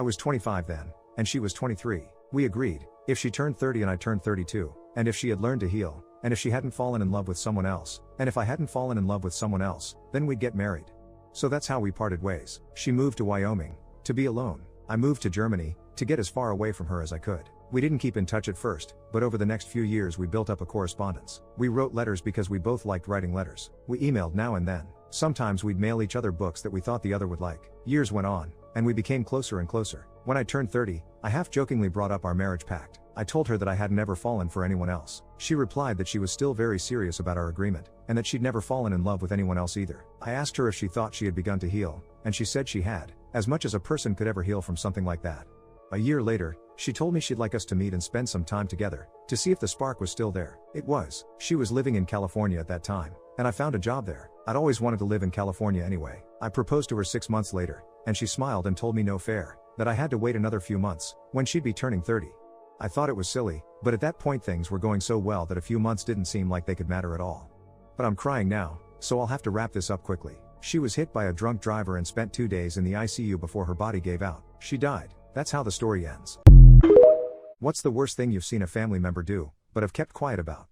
I was 25 then, and she was 23. We agreed, if she turned 30 and I turned 32, and if she had learned to heal, and if she hadn't fallen in love with someone else, and if I hadn't fallen in love with someone else, then we'd get married. So that's how we parted ways. She moved to Wyoming, to be alone. I moved to Germany, to get as far away from her as I could. We didn't keep in touch at first, but over the next few years we built up a correspondence. We wrote letters because we both liked writing letters. We emailed now and then. Sometimes we'd mail each other books that we thought the other would like. Years went on, and we became closer and closer. When I turned 30, I half-jokingly brought up our marriage pact. I told her that I had never fallen for anyone else. She replied that she was still very serious about our agreement, and that she'd never fallen in love with anyone else either. I asked her if she thought she had begun to heal, and she said she had, as much as a person could ever heal from something like that. A year later, she told me she'd like us to meet and spend some time together, to see if the spark was still there. It was. She was living in California at that time, and I found a job there. I'd always wanted to live in California anyway. I proposed to her 6 months later, and she smiled and told me no fair, that I had to wait another few months, when she'd be turning 30. I thought it was silly, but at that point things were going so well that a few months didn't seem like they could matter at all. But I'm crying now, so I'll have to wrap this up quickly. She was hit by a drunk driver and spent 2 days in the ICU before her body gave out. She died. That's how the story ends. What's the worst thing you've seen a family member do, but have kept quiet about?